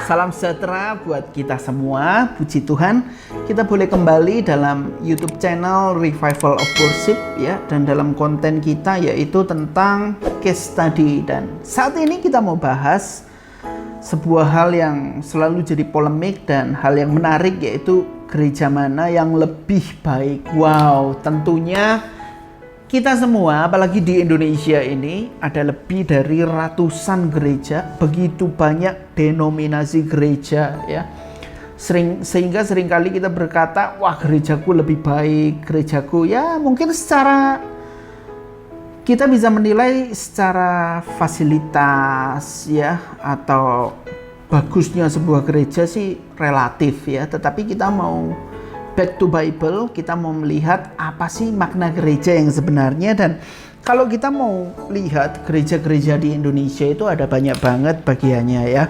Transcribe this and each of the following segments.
Salam sejahtera buat kita semua. Puji Tuhan, kita boleh kembali dalam YouTube channel Revival of Worship ya, dan dalam konten kita yaitu tentang case study. Dan saat ini kita mau bahas sebuah hal yang selalu jadi polemik dan hal yang menarik, yaitu gereja mana yang lebih baik. Wow, tentunya kita semua, apalagi di Indonesia ini, ada lebih dari ratusan gereja, begitu banyak denominasi gereja ya. Sehingga seringkali kita berkata, wah gerejaku lebih baik, gerejaku ya mungkin secara kita bisa menilai secara fasilitas ya, atau bagusnya sebuah gereja sih relatif ya. Tetapi kita mau back to Bible, kita mau melihat apa sih makna gereja yang sebenarnya. Dan kalau kita mau lihat gereja-gereja di Indonesia itu ada banyak banget bagiannya ya.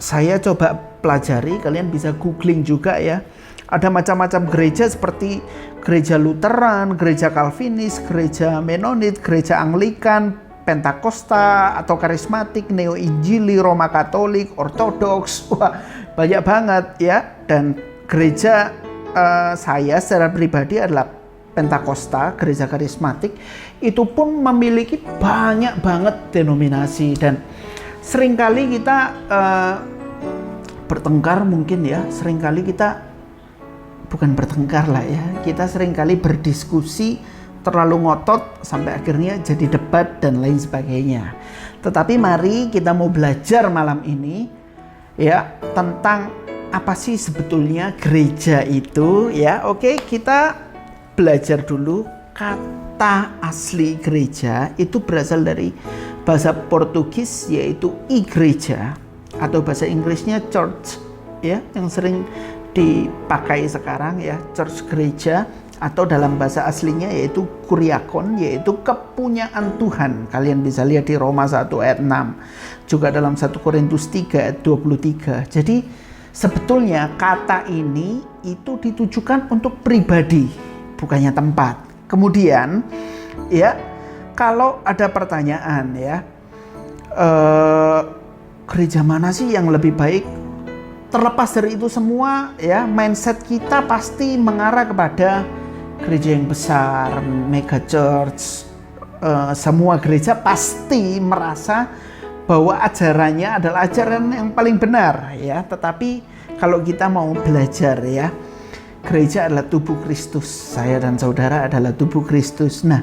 Saya coba pelajari, kalian bisa googling juga ya. Ada macam-macam gereja seperti gereja Lutheran, gereja Calvinis, gereja Menonit, gereja Anglikan, Pentakosta atau Karismatik, Neo Injili, Roma Katolik, Ortodoks. Wah, banyak banget ya. Dan gereja saya secara pribadi adalah Pentakosta, gereja karismatik. Itu pun memiliki banyak banget denominasi. Dan seringkali kita bertengkar mungkin ya. Seringkali kita, bukan bertengkar lah ya, kita seringkali berdiskusi terlalu ngotot sampai akhirnya jadi debat dan lain sebagainya. Tetapi mari kita mau belajar malam ini ya tentang apa sih sebetulnya gereja itu ya. Oke, kita belajar dulu. Kata asli gereja itu berasal dari bahasa Portugis yaitu igreja, atau bahasa Inggrisnya church ya, yang sering dipakai sekarang ya, church gereja, atau dalam bahasa aslinya yaitu kuriakon, yaitu kepunyaan Tuhan. Kalian bisa lihat di Roma 1 ayat 6, juga dalam 1 Korintus 3 ayat 23. Jadi sebetulnya kata ini itu ditujukan untuk pribadi, bukannya tempat. Kemudian ya, kalau ada pertanyaan ya, gereja mana sih yang lebih baik? Terlepas dari itu semua ya, mindset kita pasti mengarah kepada gereja yang besar, mega church. Semua gereja pasti merasa bahwa ajarannya adalah ajaran yang paling benar ya. Tetapi kalau kita mau belajar ya, gereja adalah tubuh Kristus. Saya dan saudara adalah tubuh Kristus. Nah,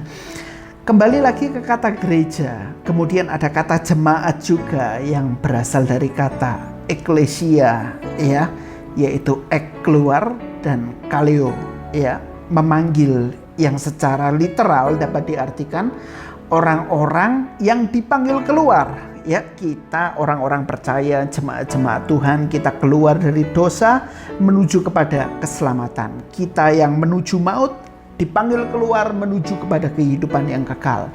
kembali lagi ke kata gereja. Kemudian ada kata jemaat juga yang berasal dari kata eklesia ya, yaitu ek keluar dan kaleo ya, memanggil, yang secara literal dapat diartikan orang-orang yang dipanggil keluar. Ya, kita orang-orang percaya, jemaat-jemaat Tuhan, kita keluar dari dosa menuju kepada keselamatan. Kita yang menuju maut dipanggil keluar menuju kepada kehidupan yang kekal.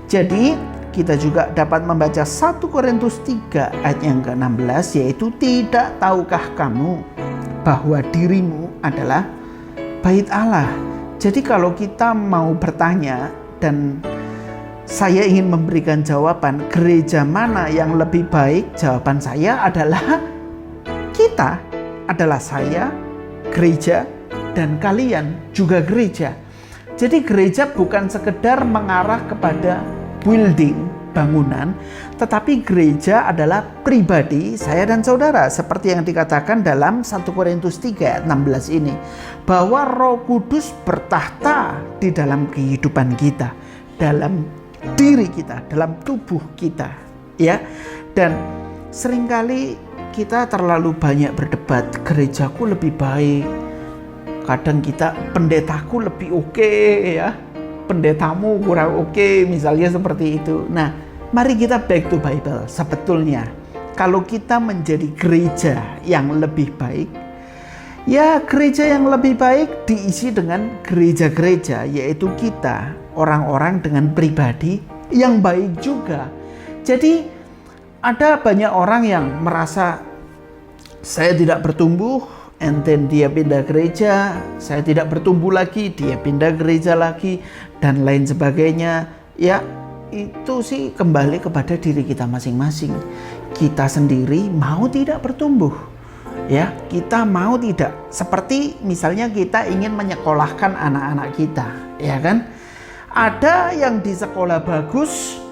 Jadi kita juga dapat membaca 1 Korintus 3 ayat yang ke-16, yaitu tidak tahukah kamu bahwa dirimu adalah bait Allah. Jadi kalau kita mau bertanya dan saya ingin memberikan jawaban, gereja mana yang lebih baik? Jawaban saya adalah kita, adalah saya, gereja, dan kalian juga gereja. Jadi gereja bukan sekedar mengarah kepada building, bangunan, tetapi gereja adalah pribadi saya dan saudara. Seperti yang dikatakan dalam 1 Korintus 3 ayat 16 ini, bahwa Roh Kudus bertahta di dalam kehidupan kita, dalam diri kita, dalam tubuh kita ya. Dan seringkali kita terlalu banyak berdebat, gerejaku lebih baik. Kadang kita, pendetaku lebih oke ya, pendetamu kurang oke, misalnya seperti itu. Nah, mari kita back to Bible. Sebetulnya kalau kita menjadi gereja yang lebih baik ya, gereja yang lebih baik diisi dengan gereja-gereja, yaitu kita, orang-orang dengan pribadi yang baik juga. Jadi ada banyak orang yang merasa saya tidak bertumbuh, and then dia pindah gereja, saya tidak bertumbuh lagi, dia pindah gereja lagi, dan lain sebagainya. Ya, itu sih kembali kepada diri kita masing-masing. kita sendiri mau tidak bertumbuh. Ya, kita mau tidak, seperti misalnya kita ingin menyekolahkan anak-anak kita, ya kan? Ada yang di sekolah bagus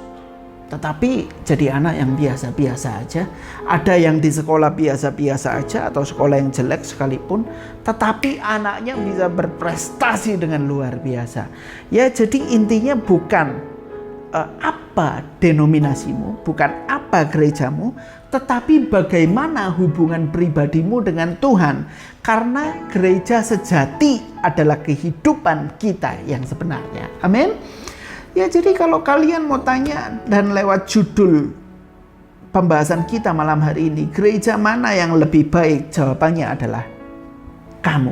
tetapi jadi anak yang biasa-biasa aja. Ada yang di sekolah biasa-biasa aja atau sekolah yang jelek sekalipun, tetapi anaknya bisa berprestasi dengan luar biasa. Ya, jadi intinya bukan apa denominasimu, bukan apa gerejamu, tetapi bagaimana hubungan pribadimu dengan Tuhan. Karena gereja sejati adalah kehidupan kita yang sebenarnya. Amin. Ya, jadi kalau kalian mau tanya dan lewat judul pembahasan kita malam hari ini, gereja mana yang lebih baik? Jawabannya adalah kamu.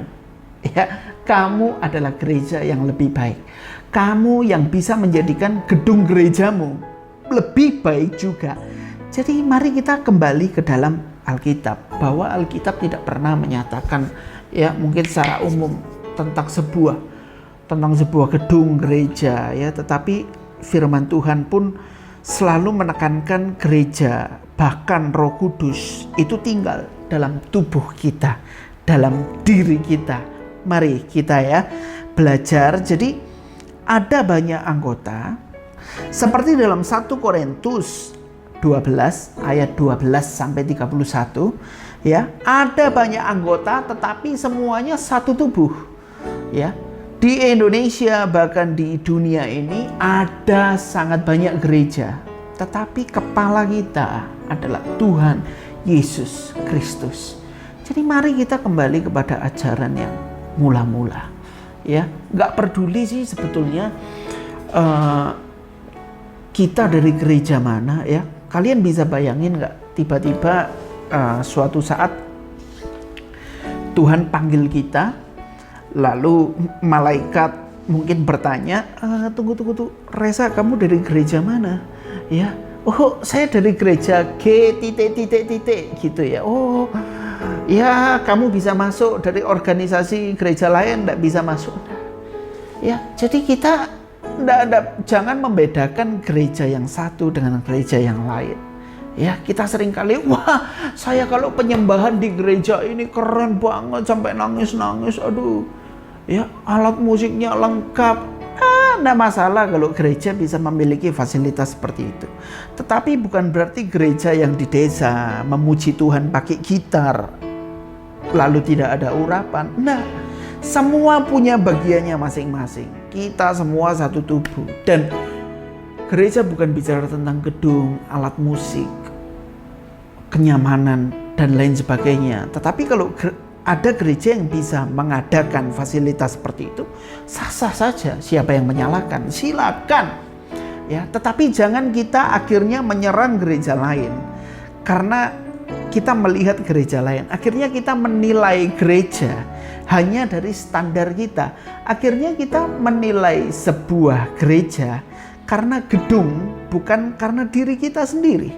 Ya, kamu adalah gereja yang lebih baik. Kamu yang bisa menjadikan gedung gerejamu lebih baik juga. Jadi mari kita kembali ke dalam Alkitab, bahwa Alkitab tidak pernah menyatakan, ya mungkin secara umum tentang sebuah gedung gereja, ya, tetapi firman Tuhan pun selalu menekankan gereja, bahkan Roh Kudus itu tinggal dalam tubuh kita, dalam diri kita. Mari kita ya belajar. Jadi ada banyak anggota, seperti dalam 1 Korintus 12 ayat 12 sampai 31, ya, ada banyak anggota tetapi semuanya satu tubuh, ya. Di Indonesia, bahkan di dunia ini, ada sangat banyak gereja, tetapi kepala kita adalah Tuhan Yesus Kristus. Jadi mari kita kembali kepada ajaran yang mula-mula, ya. Nggak peduli sih sebetulnya kita dari gereja mana, ya. Kalian bisa bayangin nggak, tiba-tiba suatu saat Tuhan panggil kita, lalu malaikat mungkin bertanya, tunggu, Reza, kamu dari gereja mana? Ya, oh saya dari gereja G gitu ya. Oh ya, kamu bisa masuk, dari organisasi gereja lain enggak bisa masuk. Ya, jadi kita jangan membedakan gereja yang satu dengan gereja yang lain. Ya, kita seringkali, wah saya kalau penyembahan di gereja ini keren banget sampai nangis-nangis, aduh. Ya, alat musiknya lengkap. Nggak masalah kalau gereja bisa memiliki fasilitas seperti itu. Tetapi bukan berarti gereja yang di desa memuji Tuhan pakai gitar lalu tidak ada urapan. Nah, semua punya bagiannya masing-masing. Kita semua satu tubuh. Dan gereja bukan bicara tentang gedung, alat musik, kenyamanan, dan lain sebagainya. Tetapi kalau ada gereja yang bisa mengadakan fasilitas seperti itu, sah-sah saja. Siapa yang menyalahkan? Silakan. Ya, tetapi jangan kita akhirnya menyerang gereja lain karena kita melihat gereja lain. Akhirnya kita menilai gereja hanya dari standar kita. Akhirnya kita menilai sebuah gereja karena gedung, bukan karena diri kita sendiri.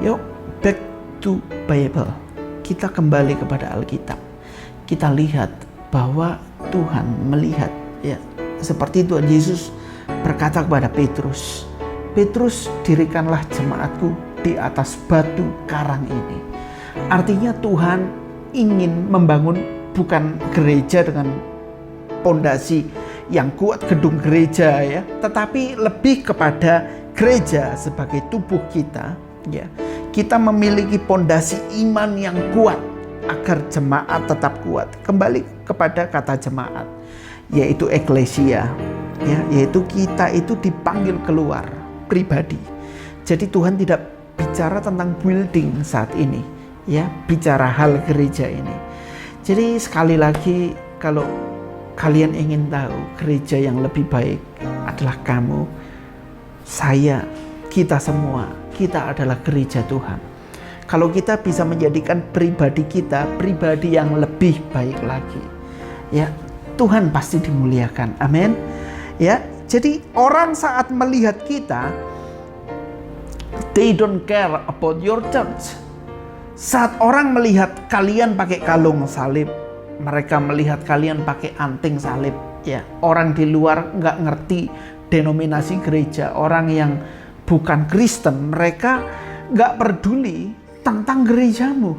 Yuk, back to Bible. Kita kembali kepada Alkitab. Kita lihat bahwa Tuhan melihat, ya, seperti Tuhan Yesus berkata kepada Petrus, Petrus, dirikanlah jemaatku di atas batu karang ini. Artinya Tuhan ingin membangun bukan gereja dengan pondasi yang kuat, gedung gereja, ya, tetapi lebih kepada gereja sebagai tubuh kita, ya. Kita memiliki pondasi iman yang kuat agar jemaat tetap kuat. Kembali kepada kata jemaat, yaitu eklesia, ya, yaitu kita itu dipanggil keluar pribadi. Jadi Tuhan tidak bicara tentang building saat ini, ya, bicara hal gereja ini. Jadi sekali lagi, kalau kalian ingin tahu gereja yang lebih baik adalah kamu, saya, kita semua. Kita adalah gereja Tuhan. Kalau kita bisa menjadikan pribadi kita pribadi yang lebih baik lagi, ya, Tuhan pasti dimuliakan. Amin. Ya, jadi orang saat melihat kita, they don't care about your church. Saat orang melihat kalian pakai kalung salib, mereka melihat kalian pakai anting salib, ya. Orang di luar nggak ngerti denominasi gereja, orang yang bukan Kristen, mereka nggak peduli tentang gerejamu.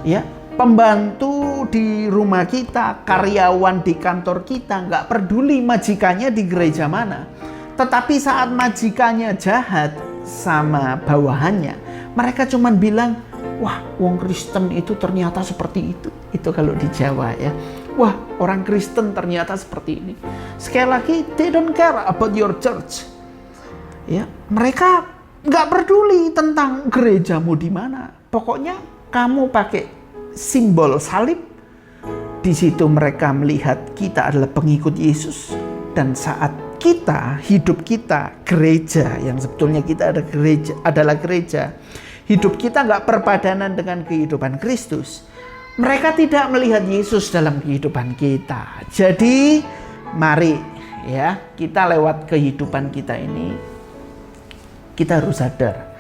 Ya, pembantu di rumah kita, karyawan di kantor kita, nggak peduli majikannya di gereja mana. Tetapi saat majikannya jahat sama bawahannya, mereka cuman bilang, wah, wong Kristen itu ternyata seperti itu. Itu kalau di Jawa ya. Wah, orang Kristen ternyata seperti ini. Sekali lagi, they don't care about your church. Ya, mereka nggak peduli tentang gerejamu di mana. Pokoknya kamu pakai simbol salib. Di situ mereka melihat kita adalah pengikut Yesus. Dan saat kita, hidup kita, gereja, yang sebetulnya kita adalah gereja, hidup kita nggak berpadanan dengan kehidupan Kristus, mereka tidak melihat Yesus dalam kehidupan kita. Jadi mari ya, kita lewat kehidupan kita ini, kita harus sadar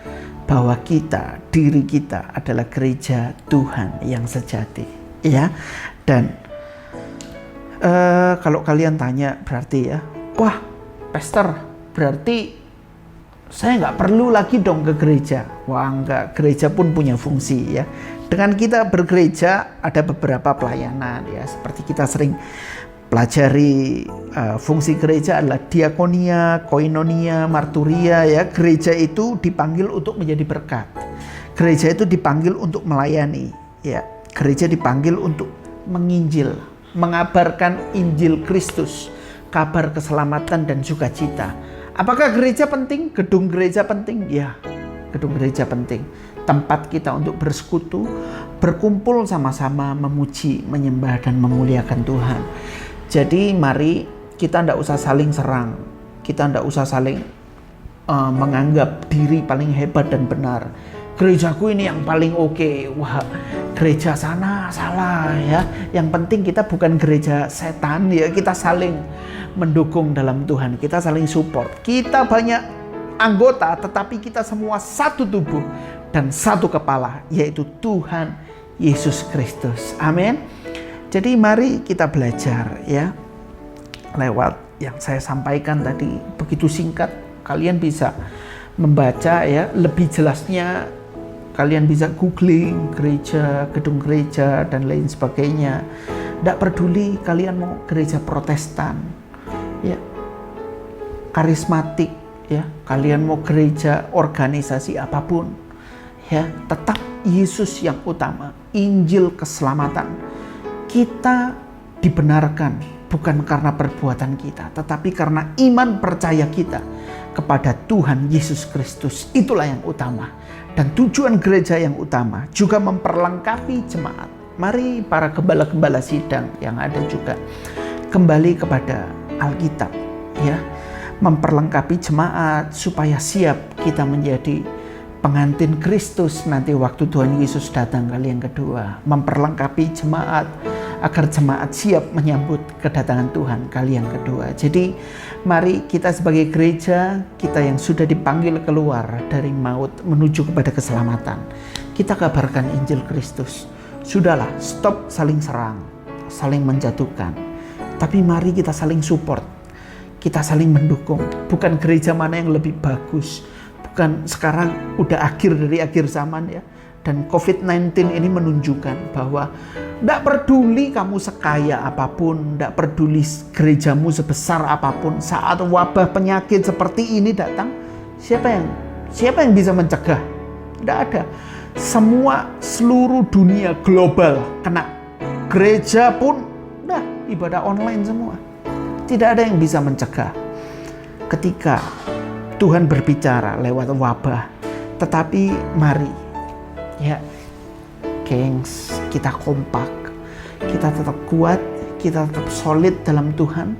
bahwa kita, diri kita adalah gereja Tuhan yang sejati, ya. Dan kalau kalian tanya berarti ya, wah, pastor, berarti saya nggak perlu lagi dong ke gereja. Wah, enggak, gereja pun punya fungsi ya. Dengan kita bergereja ada beberapa pelayanan ya, seperti kita sering pelajari fungsi gereja adalah diakonia, koinonia, marturia ya. Gereja itu dipanggil untuk menjadi berkat. Gereja itu dipanggil untuk melayani ya. Gereja dipanggil untuk menginjil, mengabarkan Injil Kristus, kabar keselamatan dan sukacita. Apakah gereja penting? Gedung gereja penting? Ya, gedung gereja penting. Tempat kita untuk bersekutu, berkumpul sama-sama memuji, menyembah dan memuliakan Tuhan. Jadi mari kita tidak usah saling serang, kita tidak usah saling menganggap diri paling hebat dan benar. Gerejaku ini yang paling oke. Wah, gereja sana salah ya. Yang penting kita bukan gereja setan ya. Kita saling mendukung dalam Tuhan. Kita saling support. Kita banyak anggota tetapi kita semua satu tubuh dan satu kepala, yaitu Tuhan Yesus Kristus. Amin. Jadi mari kita belajar ya. Lewat yang saya sampaikan tadi begitu singkat, kalian bisa membaca ya lebih jelasnya. Kalian bisa googling gereja, gedung gereja, dan lain sebagainya. Tidak peduli kalian mau gereja Protestan, ya, karismatik, ya, kalian mau gereja organisasi apapun, ya, tetap Yesus yang utama, Injil keselamatan. Kita dibenarkan bukan karena perbuatan kita, tetapi karena iman percaya kita kepada Tuhan Yesus Kristus. Itulah yang utama. Dan tujuan gereja yang utama juga memperlengkapi jemaat. Mari para gembala-gembala sidang yang ada juga kembali kepada Alkitab, ya, memperlengkapi jemaat supaya siap kita menjadi pengantin Kristus nanti waktu Tuhan Yesus datang kali yang kedua. Memperlengkapi jemaat agar jemaat siap menyambut kedatangan Tuhan kali yang kedua. Jadi mari kita sebagai gereja, kita yang sudah dipanggil keluar dari maut menuju kepada keselamatan, kita kabarkan Injil Kristus. Sudahlah, stop saling serang, saling menjatuhkan. Tapi mari kita saling support, kita saling mendukung. Bukan gereja mana yang lebih bagus, bukan sekarang udah akhir dari akhir zaman ya. Dan COVID-19 ini menunjukkan bahwa tidak peduli kamu sekaya apapun, tidak peduli gerejamu sebesar apapun, saat wabah penyakit seperti ini datang, siapa yang bisa mencegah? Tidak ada. Seluruh dunia global kena. Gereja pun udah ibadah online semua. Tidak ada yang bisa mencegah ketika Tuhan berbicara lewat wabah. Tetapi mari ya, gengs, kita kompak, kita tetap kuat, kita tetap solid dalam Tuhan.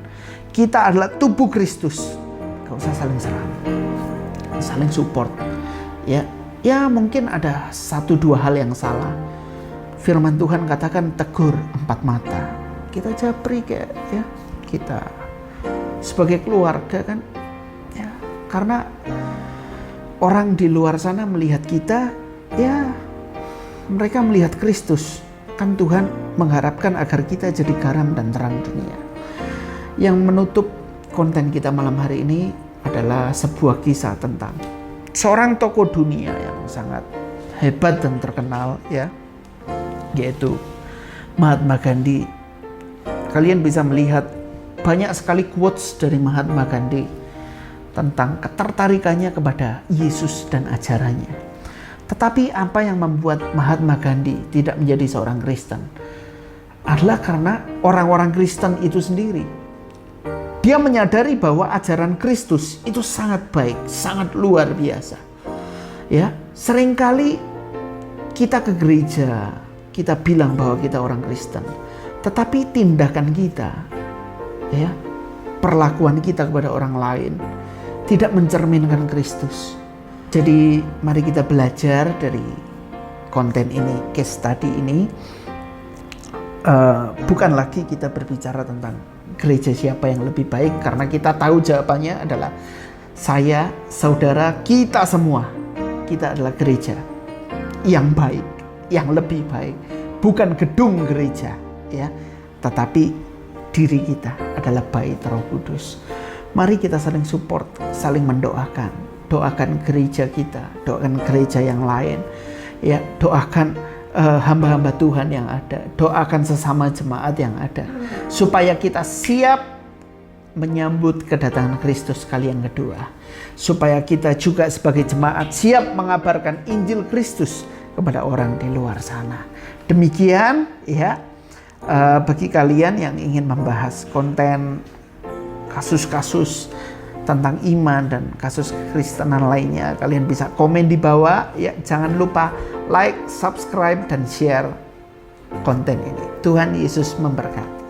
Kita adalah tubuh Kristus. Gak usah saling serang, saling support. Ya mungkin ada 1-2 hal yang salah. Firman Tuhan katakan tegur 4 mata. Kita japri kayak ya, kita sebagai keluarga kan, ya, karena orang di luar sana melihat kita, ya, mereka melihat Kristus. Kan Tuhan mengharapkan agar kita jadi garam dan terang dunia. Yang menutup konten kita malam hari ini adalah sebuah kisah tentang seorang tokoh dunia yang sangat hebat dan terkenal, ya, yaitu Mahatma Gandhi. Kalian bisa melihat banyak sekali quotes dari Mahatma Gandhi tentang ketertarikannya kepada Yesus dan ajarannya. Tetapi apa yang membuat Mahatma Gandhi tidak menjadi seorang Kristen adalah karena orang-orang Kristen itu sendiri. Dia menyadari bahwa ajaran Kristus itu sangat baik, sangat luar biasa. Ya, seringkali kita ke gereja, kita bilang bahwa kita orang Kristen, tetapi tindakan kita, ya, perlakuan kita kepada orang lain tidak mencerminkan Kristus. Jadi mari kita belajar dari konten ini, case study ini. Bukan lagi kita berbicara tentang gereja siapa yang lebih baik, karena kita tahu jawabannya adalah saya, saudara, kita semua, kita adalah gereja yang baik, yang lebih baik. Bukan gedung gereja, ya, tetapi diri kita adalah bait Roh Kudus. Mari kita saling support, saling mendoakan. Doakan gereja kita, doakan gereja yang lain, ya, doakan hamba-hamba Tuhan yang ada, doakan sesama jemaat yang ada, supaya kita siap menyambut kedatangan Kristus kali yang kedua, supaya kita juga sebagai jemaat siap mengabarkan Injil Kristus kepada orang di luar sana. Demikian, ya, bagi kalian yang ingin membahas konten kasus-kasus tentang iman dan kasus kekristenan lainnya, kalian bisa komen di bawah, ya. Jangan lupa like, subscribe, dan share konten ini. Tuhan Yesus memberkati.